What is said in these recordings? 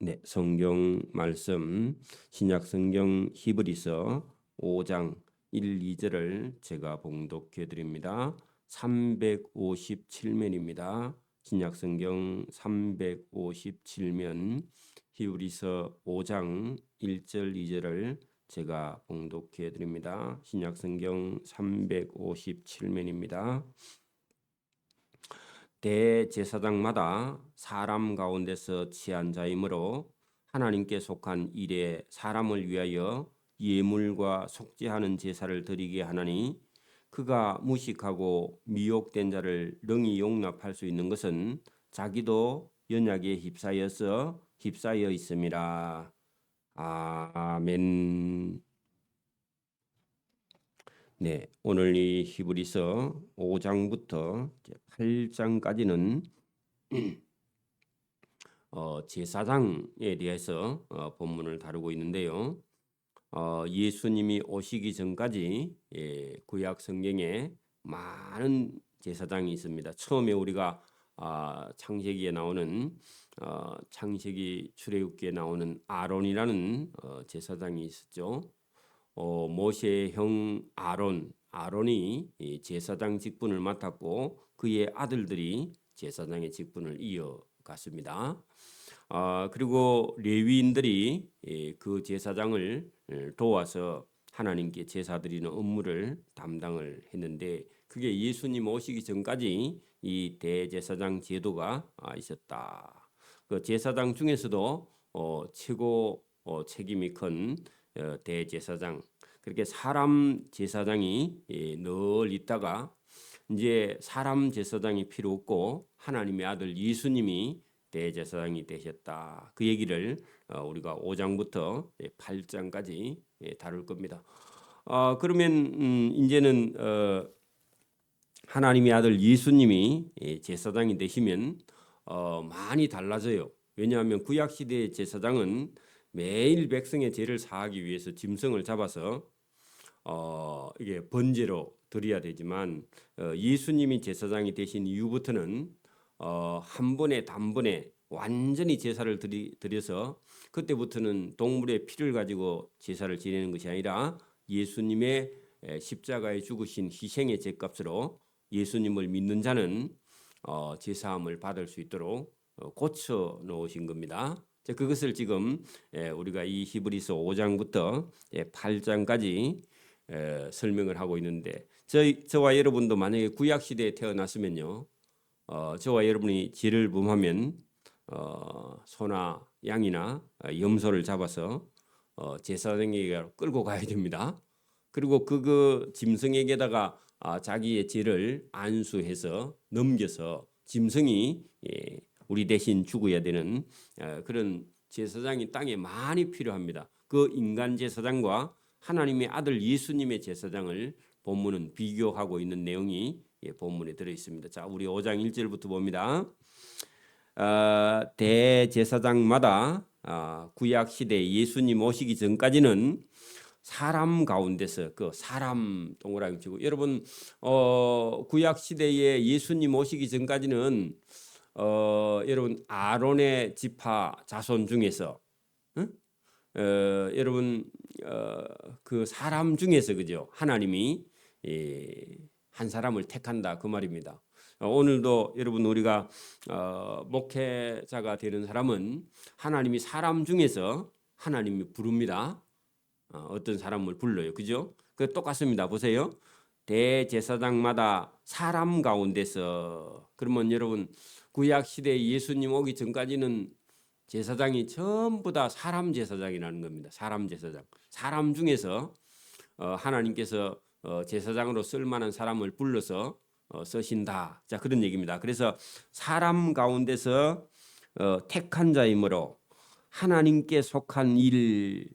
네, 성경 말씀 신약 성경 히브리서 5장 1, 2절을 제가 봉독해 드립니다. 357면입니다. 신약 성경 357면 히브리서 5장 1절 2절을 제가 봉독해 드립니다. 신약 성경 357면입니다. 대제사장마다 사람 가운데서 취한 자이므로 하나님께 속한 일에 사람을 위하여 예물과 속죄하는 제사를 드리게 하나니 그가 무식하고 미혹된 자를 능히 용납할 수 있는 것은 자기도 연약에 휩싸여 있음이라. 아멘. 네, 오늘 이 히브리서 5장부터 8장까지는 제사장에 대해서 본문을 다루고 있는데요. 예수님이 오시기 전까지 구약 성경에 많은 제사장이 있습니다. 처음에 우리가 창세기에 나오는 창세기 출애굽기에 나오는 아론이라는 제사장이 있었죠. 모세의 형 아론이 제사장 직분을 맡았고 그의 아들들이 제사장의 직분을 이어갔습니다. 그리고 레위인들이 그 제사장을 도와서 하나님께 제사 드리는 업무를 담당을 했는데 그게 예수님 오시기 전까지 이 대제사장 제도가 있었다. 그 제사장 중에서도 최고 책임이 큰 대제사장, 그렇게 사람 제사장이 늘 있다가 이제 사람 제사장이 필요 없고 하나님의 아들 예수님이 대제사장이 되셨다. 그 얘기를 우리가 5장부터 8장까지 다룰 겁니다. 그러면 이제는 하나님의 아들 예수님이 제사장이 되시면 많이 달라져요. 왜냐하면 구약 시대의 제사장은 매일 백성의 죄를 사하기 위해서 짐승을 잡아서 이게 번제로 드려야 되지만 예수님이 제사장이 되신 이후부터는 한 번에 단번에 완전히 제사를 드려서 그때부터는 동물의 피를 가지고 제사를 지내는 것이 아니라 예수님의 십자가에 죽으신 희생의 제값으로 예수님을 믿는 자는 제사함을 받을 수 있도록 고쳐 놓으신 겁니다. 그것을 지금 우리가 이 히브리서 5장부터 8장까지 설명을 하고 있는데 저와 여러분도 만약에 구약 시대에 태어났으면요, 저와 여러분이 죄를 범하면 소나 양이나 염소를 잡아서 제사장에게 끌고 가야 됩니다. 그리고 그 짐승에게다가 자기의 죄를 안수해서 넘겨서 짐승이 우리 대신 죽어야 되는 그런 제사장이 땅에 많이 필요합니다. 그 인간 제사장과 하나님의 아들 예수님의 제사장을 본문은 비교하고 있는 내용이 본문에 들어 있습니다. 자, 우리 5장 1절부터 봅니다. 대제사장마다 구약 시대 예수님 오시기 전까지는 사람 가운데서 그 사람 동그라미 치고 여러분 구약 시대에 예수님 오시기 전까지는 여러분 아론의 지파 자손 중에서 여러분 그 사람 중에서 그죠? 하나님이 한 사람을 택한다 그 말입니다. 오늘도 여러분 우리가 목회자가 되는 사람은 하나님이 사람 중에서 하나님이 부릅니다. 어떤 사람을 불러요, 그죠? 그 똑같습니다. 보세요. 대제사장마다 사람 가운데서 그러면 여러분 구약 시대 예수님 오기 전까지는 제사장이 전부 다 사람 제사장이라는 겁니다. 사람 제사장. 사람 중에서 하나님께서 제사장으로 쓸만한 사람을 불러서 쓰신다. 자, 그런 얘기입니다. 그래서 사람 가운데서 택한 자이므로 하나님께 속한 일,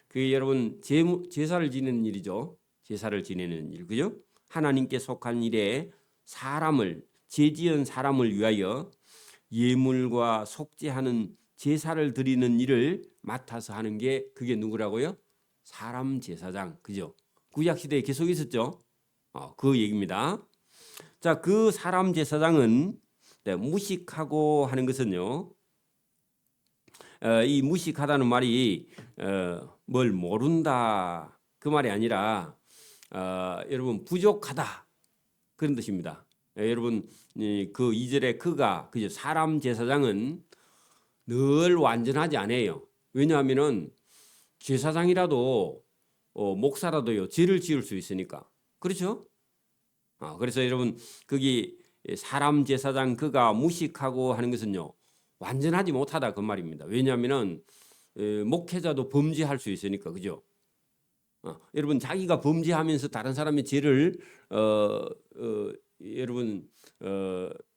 그게 여러분 제사를 지내는 일이죠. 제사를 지내는 일, 그죠? 하나님께 속한 일에 사람을 죄지은 사람을 위하여 예물과 속죄하는 제사를 드리는 일을 맡아서 하는 게 그게 누구라고요? 사람 제사장, 그죠? 구약 시대에 계속 있었죠. 그 얘기입니다. 자, 그 사람 제사장은 무식하고 하는 것은요, 이 무식하다는 말이 뭘 모른다 그 말이 아니라 여러분 부족하다 그런 뜻입니다. 여러분 그 2절의 그가 그죠 사람 제사장은 늘 완전하지 않아요. 왜냐하면은 제사장이라도 목사라도요 죄를 지을 수 있으니까 그렇죠? 그래서 여러분 거기 사람 제사장 그가 무식하고 하는 것은요 완전하지 못하다 그 말입니다. 왜냐하면은 목회자도 범죄할 수 있으니까 그죠? 여러분 자기가 범죄하면서 다른 사람의 죄를 여러분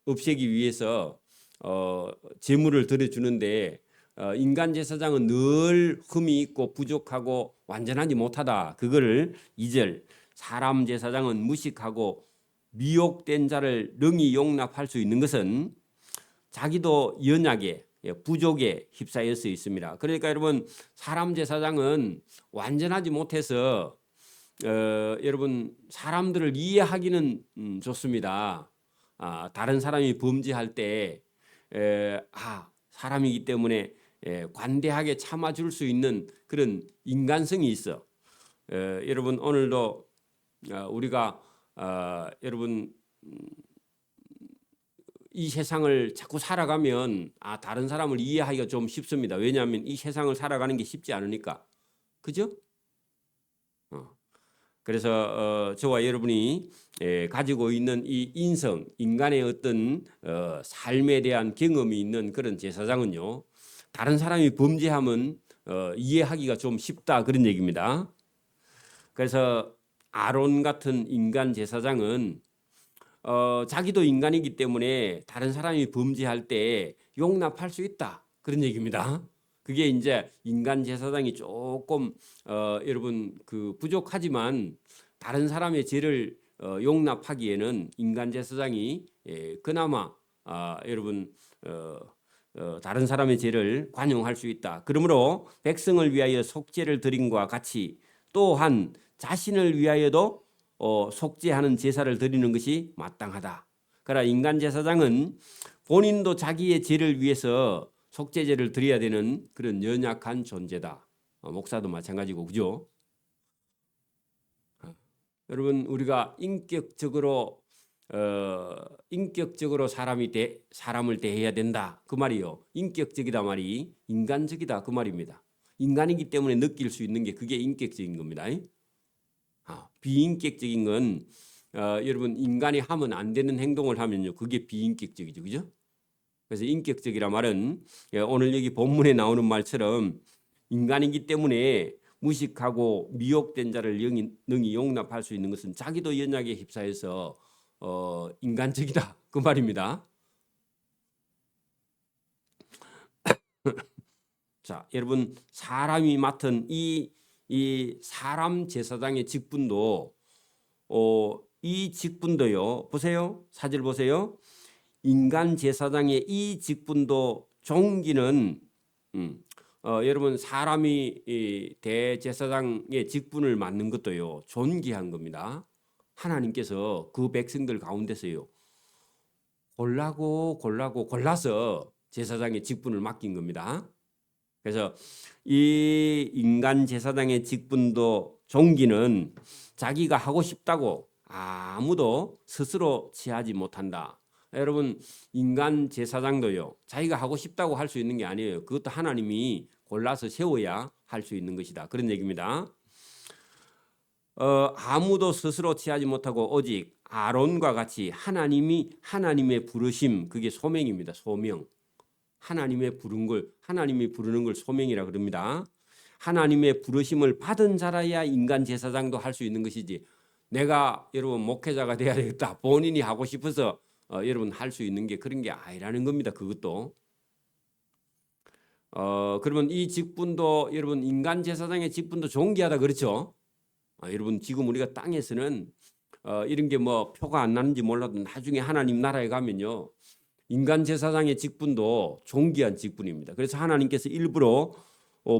없애기 위해서 제물을 드려주는데 인간 제사장은 늘 흠이 있고 부족하고 완전하지 못하다. 그거를 2절 사람 제사장은 무식하고 미혹된 자를 능히 용납할 수 있는 것은 자기도 연약에 부족에 휩싸였어 있습니다. 그러니까 여러분 사람 제사장은 완전하지 못해서 여러분 사람들을 이해하기는 좋습니다. 다른 사람이 범죄할 때 사람이기 때문에 관대하게 참아줄 수 있는 그런 인간성이 있어. 여러분 오늘도 우리가 여러분 이 세상을 자꾸 살아가면 다른 사람을 이해하기가 좀 쉽습니다. 왜냐하면 이 세상을 살아가는 게 쉽지 않으니까. 그죠? 그래서 저와 여러분이 가지고 있는 이 인성, 인간의 어떤 삶에 대한 경험이 있는 그런 제사장은요. 다른 사람이 범죄하면 이해하기가 좀 쉽다 그런 얘기입니다. 그래서 아론 같은 인간 제사장은 자기도 인간이기 때문에 다른 사람이 범죄할 때 용납할 수 있다 그런 얘기입니다. 그게 이제 인간 제사장이 조금 여러분 그 부족하지만 다른 사람의 죄를 용납하기에는 인간 제사장이 그나마 여러분 다른 사람의 죄를 관용할 수 있다. 그러므로 백성을 위하여 속죄를 드림과 같이 또한 자신을 위하여도 속죄하는 제사를 드리는 것이 마땅하다. 그러나 인간 제사장은 본인도 자기의 죄를 위해서 속죄제를 드려야 되는 그런 연약한 존재다. 목사도 마찬가지고 그죠? 여러분 우리가 인격적으로 사람을 대해야 된다 그 말이요. 인격적이다 말이 인간적이다 그 말입니다. 인간이기 때문에 느낄 수 있는 게 그게 인격적인 겁니다. 비인격적인 건 여러분 인간이 하면 안 되는 행동을 하면요 그게 비인격적이죠, 그죠? 그래서 인격적이라 말은 오늘 여기 본문에 나오는 말처럼 인간이기 때문에 무식하고 미혹된 자를 능히 용납할 수 있는 것은 자기도 연약에 휩싸여서 인간적이다 그 말입니다. 자, 여러분 사람이 맡은 이 사람 제사장의 직분도 이 직분도요. 보세요. 사절 보세요. 인간 제사장의 이 직분도 종기는 여러분 사람이 이 대제사장의 직분을 맡는 것도요. 존귀한 겁니다. 하나님께서 그 백성들 가운데서요. 골라서 제사장의 직분을 맡긴 겁니다. 그래서 이 인간 제사장의 직분도 종기는 자기가 하고 싶다고 아무도 스스로 취하지 못한다. 여러분 인간 제사장도요. 자기가 하고 싶다고 할 수 있는 게 아니에요. 그것도 하나님이 골라서 세워야 할 수 있는 것이다. 그런 얘기입니다. 아무도 스스로 취하지 못하고 오직 아론과 같이 하나님의 부르심 그게 소명입니다. 소명. 하나님이 부르는 걸 소명이라 그럽니다. 하나님의 부르심을 받은 자라야 인간 제사장도 할 수 있는 것이지. 내가 여러분 목회자가 돼야 되겠다. 본인이 하고 싶어서 여러분 할 수 있는 게 그런 게 아니라는 겁니다. 그것도. 그러면 이 직분도 여러분 인간 제사장의 직분도 존귀하다 그렇죠? 여러분 지금 우리가 땅에서는 이런 게 뭐 표가 안 나는지 몰라도 나중에 하나님 나라에 가면요. 인간 제사장의 직분도 존귀한 직분입니다. 그래서 하나님께서 일부러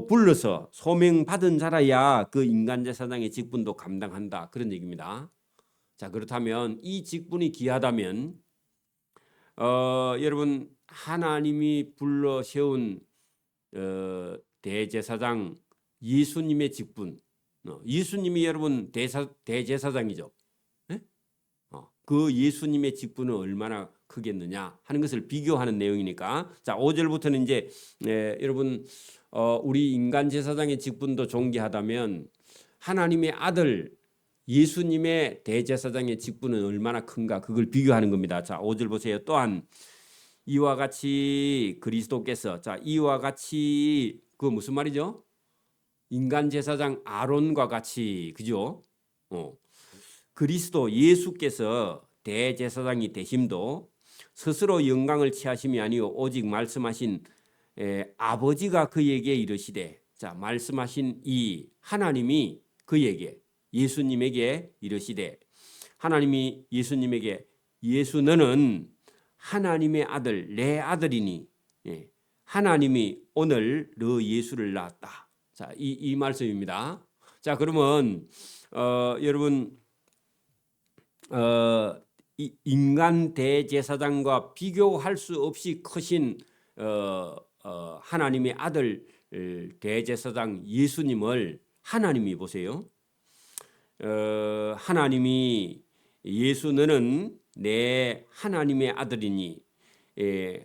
불러서 소명받은 자라야 그 인간 제사장의 직분도 감당한다. 그런 얘기입니다. 자, 그렇다면 이 직분이 귀하다면 여러분 하나님이 불러 세운 대제사장 예수님의 직분, 예수님이 여러분 대제사장이죠. 네? 그 예수님의 직분은 얼마나 크겠느냐 하는 것을 비교하는 내용이니까. 자, 5절부터는 이제 여러분 우리 인간 제사장의 직분도 존귀하다면 하나님의 아들 예수님의 대제사장의 직분은 얼마나 큰가 그걸 비교하는 겁니다. 자, 5절 보세요. 또한 이와 같이 그리스도께서, 자, 이와 같이 그 무슨 말이죠? 인간 제사장 아론과 같이, 그죠? 그리스도 예수께서 대제사장이 되심도 스스로 영광을 취하심이 아니요 오직 말씀하신 아버지가 그에게 이르시되, 자, 말씀하신 이 하나님이 그에게 예수님에게 이르시되, 하나님이 예수님에게 예수 너는 하나님의 아들 내 아들이니 하나님이 오늘 너 예수를 낳았다. 자, 이 말씀입니다. 자, 그러면 여러분 이 인간 대제사장과 비교할 수 없이 크신 하나님의 아들 대제사장 예수님을 하나님이 보세요. 하나님이 예수 너는 내 하나님의 아들이니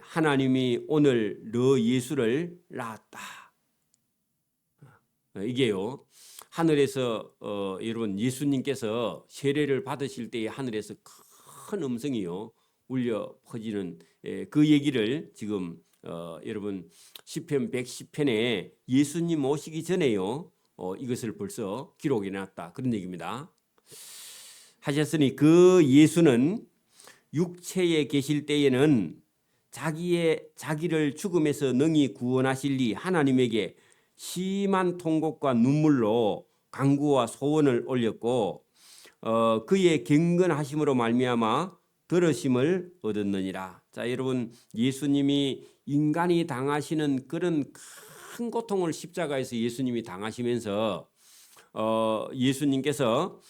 하나님이 오늘 너 예수를 낳았다. 이게요. 하늘에서 여러분 예수님께서 세례를 받으실 때에 하늘에서 큰 음성이요 울려 퍼지는 그 얘기를 지금 여러분 시편 110편에 예수님 오시기 전에요 이것을 벌써 기록해 놨다 그런 얘기입니다. 하셨으니 그 예수는 육체에 계실 때에는 자기를 죽음에서 능히 구원하실리 하나님에게 심한 통곡과 눈물로 간구와 소원을 올렸고 그의 경건하심으로 말미암아 들으심을 얻었느니라. 자, 여러분 예수님이 인간이 당하시는 그런 큰 고통을 십자가에서 예수님이 당하시면서 예수님께서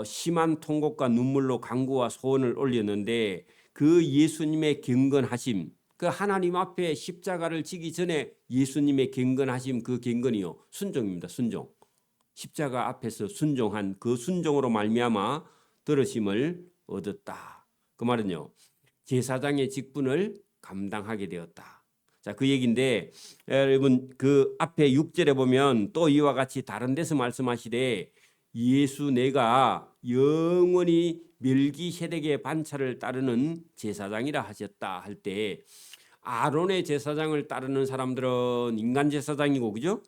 심한 통곡과 눈물로 간구와 소원을 올렸는데 그 예수님의 경건하심, 그 하나님 앞에 십자가를 지기 전에 예수님의 경건하심, 그 경건이요 순종입니다. 순종. 십자가 앞에서 순종한 그 순종으로 말미암아 들으심을 얻었다. 그 말은요 제사장의 직분을 감당하게 되었다. 자, 그 얘기인데 여러분 그 앞에 6절에 보면 또 이와 같이 다른 데서 말씀하시되 예수 내가 영원히 멜기세덱의 반차를 따르는 제사장이라 하셨다 할 때 아론의 제사장을 따르는 사람들은 인간 제사장이고 그죠?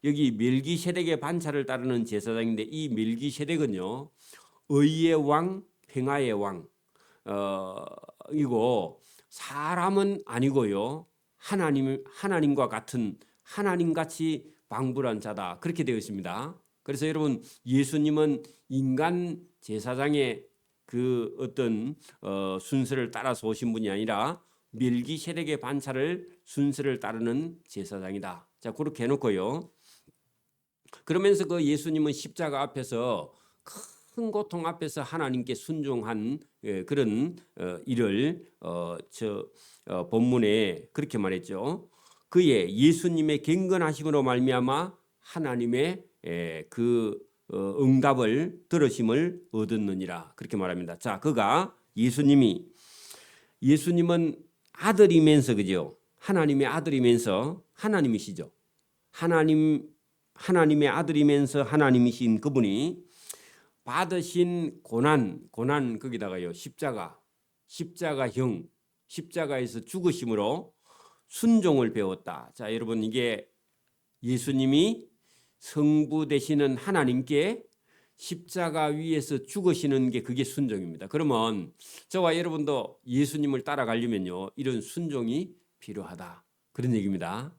여기 멜기세덱의 반차를 따르는 제사장인데 이 멜기세덱은요 의의 왕, 평화의 왕 이고 사람은 아니고요 하나님과 같은 하나님같이 방불한 자다 그렇게 되어 있습니다. 그래서 여러분 예수님은 인간 제사장의 그 어떤 순서를 따라서 오신 분이 아니라 멜기세덱의 반차를 순서를 따르는 제사장이다. 자, 그렇게 해놓고요. 그러면서 그 예수님은 십자가 앞에서 큰 고통 앞에서 하나님께 순종한 그런 일을 본문에 그렇게 말했죠. 그의 예수님의 경건하심으로 말미암아 하나님의 그 응답을 들으심을 얻었느니라 그렇게 말합니다. 자, 그가 예수님은 아들이면서 그죠? 하나님의 아들이면서 하나님이시죠. 하나님의 아들이면서 하나님이신 그분이 받으신 고난 거기다가요 십자가형 십자가에서 죽으심으로 순종을 배웠다. 자, 여러분 이게 예수님이 성부 되시는 하나님께 십자가 위에서 죽으시는 게 그게 순종입니다. 그러면 저와 여러분도 예수님을 따라가려면요 이런 순종이 필요하다 그런 얘기입니다.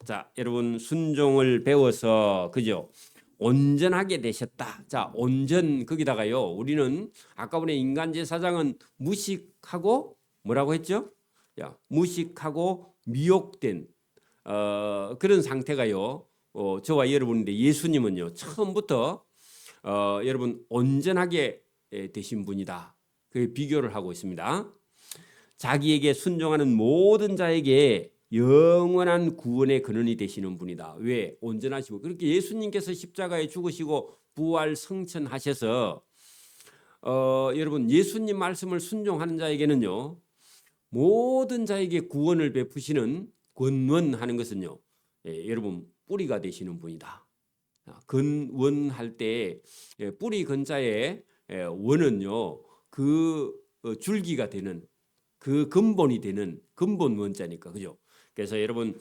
자, 여러분 순종을 배워서 그죠? 온전하게 되셨다. 자, 온전 거기다가요 우리는 아까 전에 인간 제사장은 무식하고 뭐라고 했죠? 무식하고 미혹된 그런 상태가요. 저와 여러분인데 예수님은요 처음부터 여러분 온전하게 되신 분이다. 그 비교를 하고 있습니다. 자기에게 순종하는 모든 자에게 영원한 구원의 근원이 되시는 분이다. 왜? 온전하시고 그렇게 예수님께서 십자가에 죽으시고 부활 성천하셔서 여러분 예수님 말씀을 순종하는 자에게는요 모든 자에게 구원을 베푸시는 권원하는 것은요 여러분 뿌리가 되시는 분이다. 근원할 때 뿌리 근자의 원은요 그 줄기가 되는 그 근본이 되는 근본 원자니까 그죠? 그래서 여러분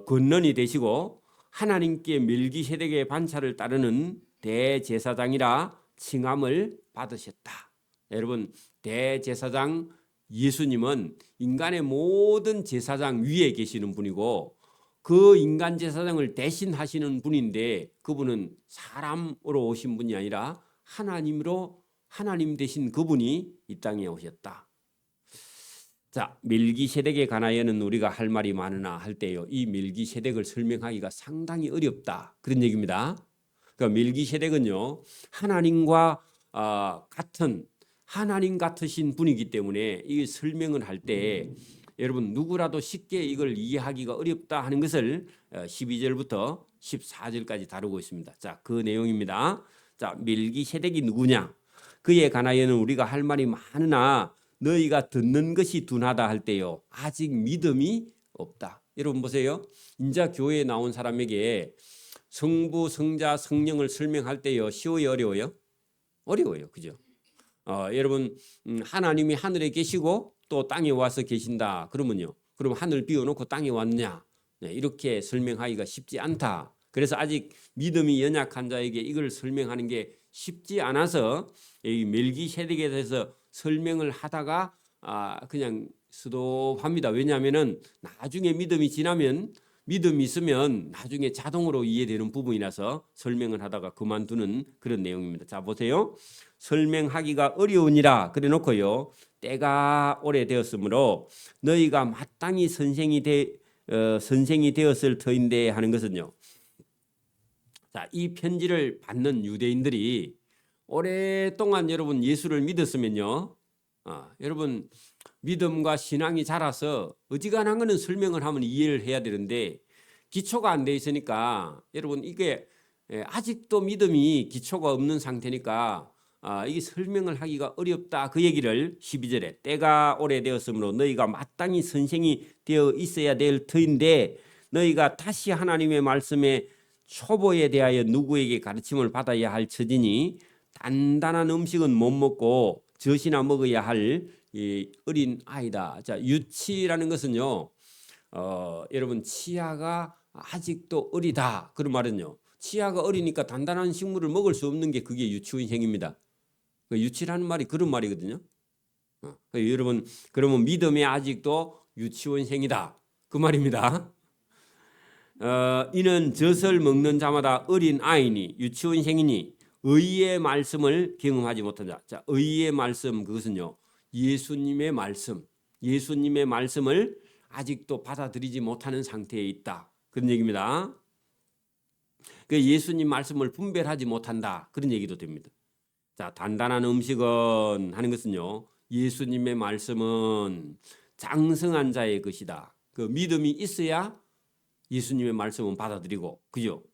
권원이 되시고 하나님께 멜기세덱의 반차를 따르는 대제사장이라 칭함을 받으셨다. 여러분 대제사장 예수님은 인간의 모든 제사장 위에 계시는 분이고 그 인간 제사장을 대신하시는 분인데 그분은 사람으로 오신 분이 아니라 하나님으로 하나님 되신 그분이 이 땅에 오셨다. 자, 멜기세덱에 관하여는 우리가 할 말이 많으나 할 때요. 이 멜기세덱을 설명하기가 상당히 어렵다. 그런 얘기입니다. 그러니까 멜기세덱은요. 하나님과 같은 하나님 같으신 분이기 때문에 이 설명을 할 때 여러분 누구라도 쉽게 이걸 이해하기가 어렵다 하는 것을 12절부터 14절까지 다루고 있습니다. 자, 그 내용입니다. 자, 멜기세덱이 누구냐? 그에 관하여는 우리가 할 말이 많으나 너희가 듣는 것이 둔하다 할 때요. 아직 믿음이 없다. 여러분 보세요. 인자 교회에 나온 사람에게 성부, 성자, 성령을 설명할 때요. 쉬워요, 어려워요? 어려워요. 그죠? 여러분 하나님이 하늘에 계시고 또 땅에 와서 계신다. 그러면요. 그럼 하늘 비워놓고 땅에 왔냐? 네, 이렇게 설명하기가 쉽지 않다. 그래서 아직 믿음이 연약한 자에게 이걸 설명하는 게 쉽지 않아서 이 멜기세덱에 대해서 설명을 하다가 그냥 스톱합니다. 왜냐하면은 나중에 믿음이 지나면 믿음이 있으면 나중에 자동으로 이해되는 부분이라서 설명을 하다가 그만두는 그런 내용입니다. 자 보세요. 설명하기가 어려우니라 그래 놓고요. 때가 오래되었으므로 너희가 마땅히 선생이 되었을 터인데 하는 것은요. 자, 이 편지를 받는 유대인들이 오랫동안 여러분 예수를 믿었으면요. 여러분 믿음과 신앙이 자라서 어지간한 거는 설명을 하면 이해를 해야 되는데 기초가 안 돼 있으니까 여러분 이게 아직도 믿음이 기초가 없는 상태니까 이게 설명을 하기가 어렵다. 그 얘기를 12절에 때가 오래되었으므로 너희가 마땅히 선생이 되어 있어야 될 터인데 너희가 다시 하나님의 말씀에 초보에 대하여 누구에게 가르침을 받아야 할 처지니 단단한 음식은 못 먹고 젖이나 먹어야 할 어린 아이다. 자, 유치라는 것은요, 여러분 치아가 아직도 어리다. 그런 말은요, 치아가 어리니까 단단한 식물을 먹을 수 없는 게 그게 유치원생입니다. 유치라는 말이 그런 말이거든요. 여러분 그러면 믿음이 아직도 유치원생이다. 그 말입니다. 이는 젖을 먹는 자마다 어린 아이니 유치원생이니 의의 말씀을 경험하지 못한 자. 자, 의의 말씀 그것은요. 예수님의 말씀. 예수님의 말씀을 아직도 받아들이지 못하는 상태에 있다. 그런 얘기입니다. 그 예수님 말씀을 분별하지 못한다. 그런 얘기도 됩니다. 자, 단단한 음식은 하는 것은요. 예수님의 말씀은 장성한 자의 것이다. 그 믿음이 있어야 예수님의 말씀은 받아들이고, 그죠?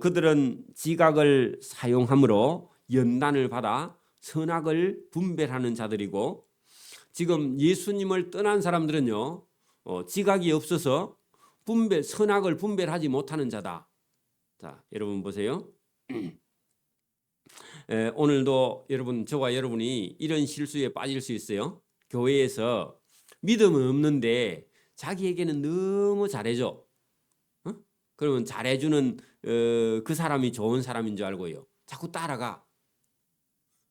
그들은 지각을 사용함으로 연단을 받아 선악을 분별하는 자들이고, 지금 예수님을 떠난 사람들은요, 지각이 없어서 선악을 분별하지 못하는 자다. 자, 여러분 보세요. 오늘도 여러분, 저와 여러분이 이런 실수에 빠질 수 있어요. 교회에서 믿음은 없는데 자기에게는 너무 잘해줘. 그러면 잘해주는 그 사람이 좋은 사람인 줄 알고요. 자꾸 따라가.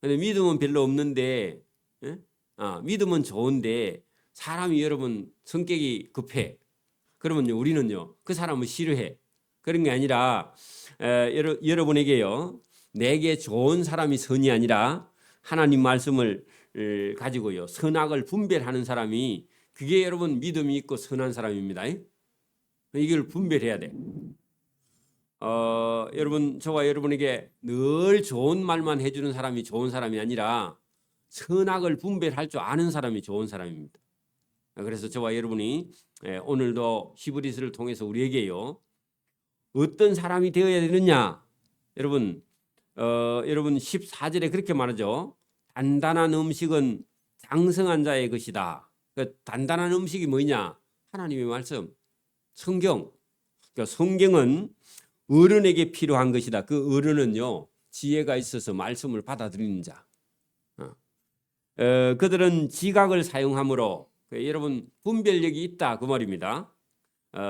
근데 믿음은 별로 없는데, 믿음은 좋은데 사람이 여러분 성격이 급해. 그러면요, 우리는요 그 사람을 싫어해. 그런 게 아니라 여러분에게요. 내게 좋은 사람이 선이 아니라 하나님 말씀을 가지고요. 선악을 분별하는 사람이 그게 여러분 믿음이 있고 선한 사람입니다. 이걸 분별해야 돼. 여러분 저와 여러분에게 늘 좋은 말만 해주는 사람이 좋은 사람이 아니라 선악을 분별할 줄 아는 사람이 좋은 사람입니다. 그래서 저와 여러분이 오늘도 히브리서를 통해서 우리에게요. 어떤 사람이 되어야 되느냐? 여러분, 여러분 14절에 그렇게 말하죠. 단단한 음식은 장성한 자의 것이다. 그 단단한 음식이 뭐냐? 하나님의 말씀, 성경. 그러니까 성경은 어른에게 필요한 것이다. 그 어른은요, 지혜가 있어서 말씀을 받아들이는 자. 그들은 지각을 사용함으로, 여러분 분별력이 있다 그 말입니다.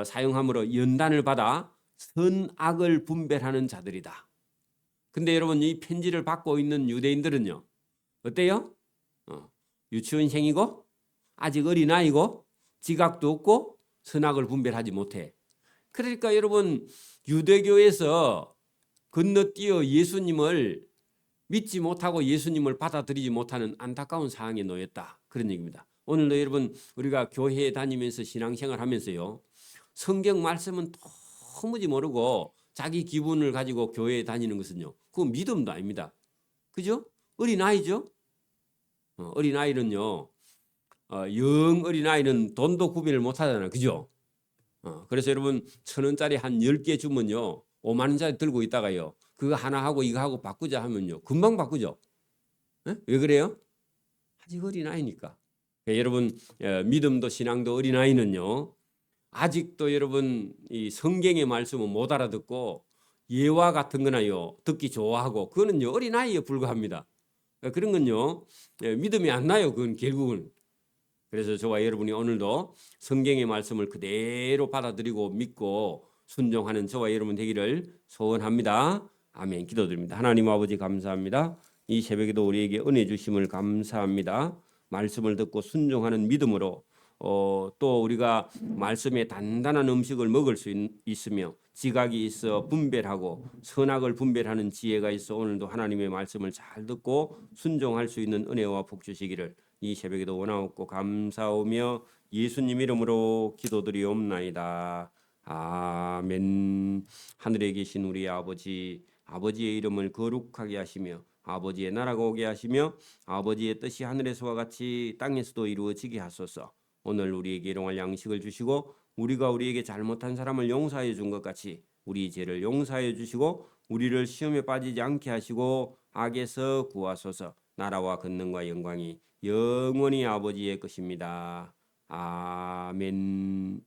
사용함으로 연단을 받아 선악을 분별하는 자들이다. 근데 여러분 이 편지를 받고 있는 유대인들은요, 어때요? 유치원생이고 아직 어린아이고 지각도 없고 선악을 분별하지 못해. 그러니까 여러분 유대교에서 건너뛰어 예수님을 믿지 못하고 예수님을 받아들이지 못하는 안타까운 상황에 놓였다. 그런 얘기입니다. 오늘도 여러분 우리가 교회에 다니면서 신앙생활 하면서요, 성경 말씀은 도무지 모르고 자기 기분을 가지고 교회에 다니는 것은요, 그건 믿음도 아닙니다. 그죠? 어린아이죠? 어린아이는요, 영 어린아이는 돈도 구별을 못하잖아요. 그죠? 그래서 여러분 1,000원짜리 한 10개 주면요, 5만 원짜리 들고 있다가요, 그거 하나 하고 이거 하고 바꾸자 하면요, 금방 바꾸죠. 왜 그래요? 아직 어린아이니까. 여러분 믿음도 신앙도 어린아이는요, 아직도 여러분 이 성경의 말씀은 못 알아듣고 예화 같은 거나요 듣기 좋아하고, 그거는요 어린아이에 불과합니다. 그런 건요 믿음이 안 나요. 그건 결국은. 그래서 저와 여러분이 오늘도 성경의 말씀을 그대로 받아들이고 믿고 순종하는 저와 여러분 되기를 소원합니다. 아멘. 기도드립니다. 하나님 아버지 감사합니다. 이 새벽에도 우리에게 은혜 주심을 감사합니다. 말씀을 듣고 순종하는 믿음으로 또 우리가 말씀의 단단한 음식을 먹을 수 있으며 지각이 있어 분별하고 선악을 분별하는 지혜가 있어 오늘도 하나님의 말씀을 잘 듣고 순종할 수 있는 은혜와 복 주시기를 이 새벽에도 원하옵고 감사오며 예수님 이름으로 기도드리옵나이다. 아멘. 하늘에 계신 우리 아버지, 아버지의 이름을 거룩하게 하시며 아버지의 나라가 오게 하시며 아버지의 뜻이 하늘에서와 같이 땅에서도 이루어지게 하소서. 오늘 우리에게 일용할 양식을 주시고 우리가 우리에게 잘못한 사람을 용서하여 준 것 같이 우리 죄를 용서하여 주시고 우리를 시험에 빠지지 않게 하시고 악에서 구하소서. 나라와 권능과 영광이 영원히 아버지의 것입니다. 아멘.